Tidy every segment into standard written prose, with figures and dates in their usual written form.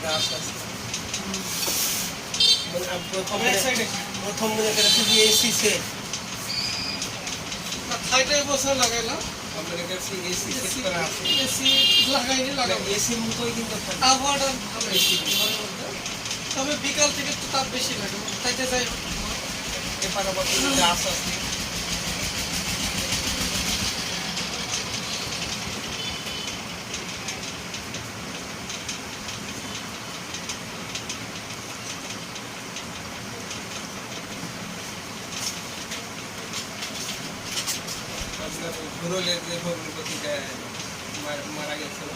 গাছ আছে প্রথম মনে করে শুধু এসি সেট খাইটাই বছর লাগাইলাম আমাদের কাছে এসি সেট করা আছে এসি লাগাইনি লাগাবো এসির মতোই কিন্তু আবহাওয়াটা ভালো এসি তবে বিকাল থেকে একটু তাপ বেশি লাগে খাইতে যাই এ পারাপাতি গাছ আছে ঘুরলের যে ভগ্নিপতিটা মারা গেছিল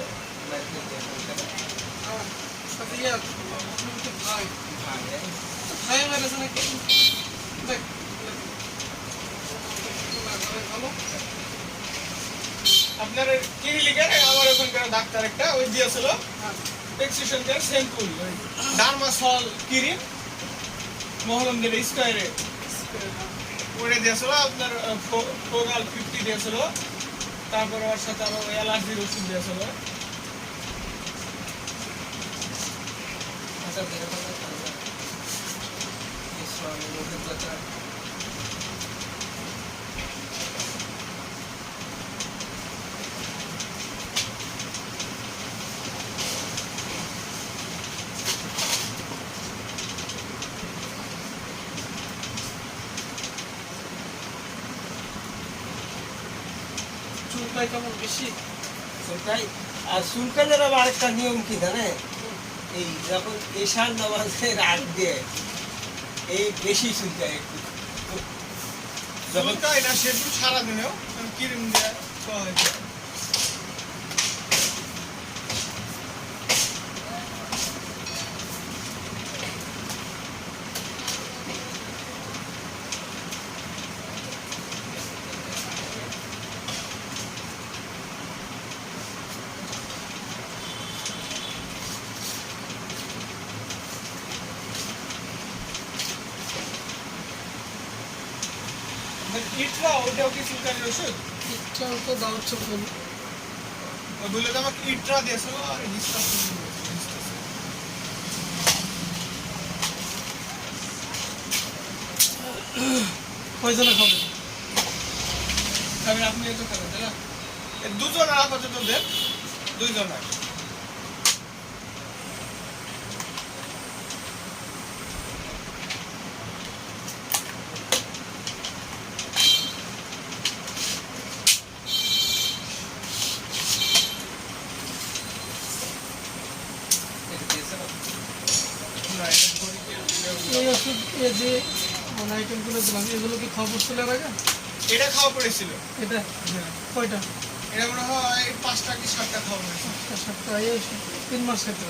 আপনার ক্লিনিকের আমার ওখানকার ডাক্তার একটা ওই দিয়েছিল প্রেসক্রিপশন শ্যাম্পুল ডার্মাসল ক্রিম মহলমদের স্কয়ারে ওরে দিয়েছিল আপনার ফোগাল 50 দিয়েছিল তারপর ওর সাথে আবার অ্যালার্জির ওষুধ দিয়েছিল আচ্ছা দেখো অভিজ্ঞতা চুলকাই কেমন বেশি চুলকাই আর চুলকানের আবার আরেকটা নিয়ম কি জানে এই যখন এশার নামাজের আগ দিয়ে এই বেশি চুলকায় একটু চুলকাই না সেটু সারাদিনেও ক্রিম দিয়ে খাওয়া হয় ইটরা ওটাও কি চুলকানির ওষুধ ইটটাও তো দাও চোখের বললে তো আমাকে ইটরা দিয়েছিল আর ডিসকাস কয়জনে খাবে খাবেন আপনি তো খাবেন তাই না দুজন আর আপাতত দেন দুইজন আর এই ওষুধ এই যে মানে আইটেমগুলো দিলাম এগুলো কি খাওয়া পড়ছিল এর আগে এটা খাওয়া পড়েছিল এটা কয়টা এটা মনে হয় 5টা কি 7টা খাওয়া পড়েছিল 7টা এই 3 মাস খেতে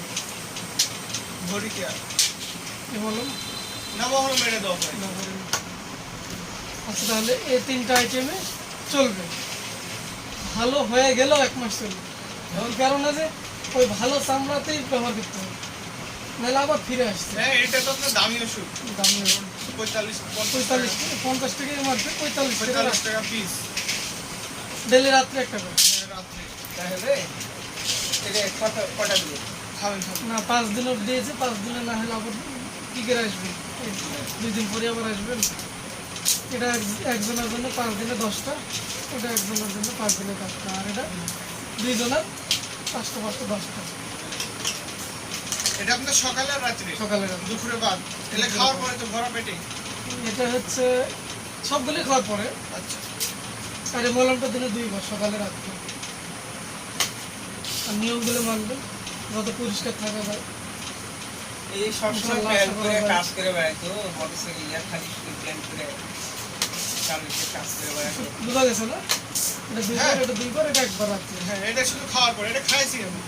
ভরি কি আর এ বললাম না মহল মেরে দাও ভাই আচ্ছা তাহলে এই 3টা আইটেমে চলবে ভালো হয়ে গেল 1 মাস চলবে এমন কারণ আছে ওই ভালো চামড়াতেই ব্যবহার করতে হবে নাহলে আবার ফিরে আসছে হ্যাঁ এটা তো আপনার দামি ওষুধ দামি 50 টাকা মারতে 45 টাকা পিস ডেলি রাত্রে একটা করে রাত্রে তাহলে এটা কটা দিয়ে খাবেন না 5 দিনের দিয়েছে 5 দিনে না হলে আবার কি করে আসবে 2 দিন পরে আবার আসবেন এটা একজনের জন্য 5 দিনে 10টা ওটা একজনের জন্য 5 দিনে 10টা আর এটা দুইজনের 5টা 10টা এটা আপনার সকালে আর রাত্রে সকালে দুপুরে বাদ এলে খাওয়ার পরে তো ভরা পেটে এটা হচ্ছে সবগুলি খাওয়ার পরে আচ্ছা আর এই মলমটা দিনে 2 বার সকালে রাত্রে আর নিয়মগুলো মানবেন যত পরিষ্কার থাকা যায় এই সবসময় প্ল্যান করে কাজ করে বেড়াইতো মোটরসাইকেল ইয়া খালি শুধু প্ল্যান করে চালিয়ে কাজ করে বেড়াইতো বুঝা গেছে না এটা 2 বার এটা 1 বার রাত্রে হ্যাঁ এটা শুধু খাওয়ার পরে এটা খাইছি আমি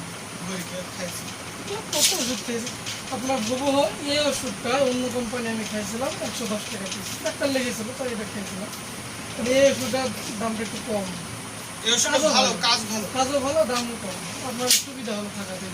ভরি খাইছি কত ওষুধ খেয়েছি আপনার বুবু এই ওষুধটা অন্য কোম্পানি আমি খাইছিলাম 110 টাকা পিস ডাক্তার লেগেছিল তাই এটা খেয়েছিলাম এই ওষুধটার দামটা একটু কম এই ওষুধটা ভালো কাজও ভালো দামও কম আপনার সুবিধা হলো থাকাতে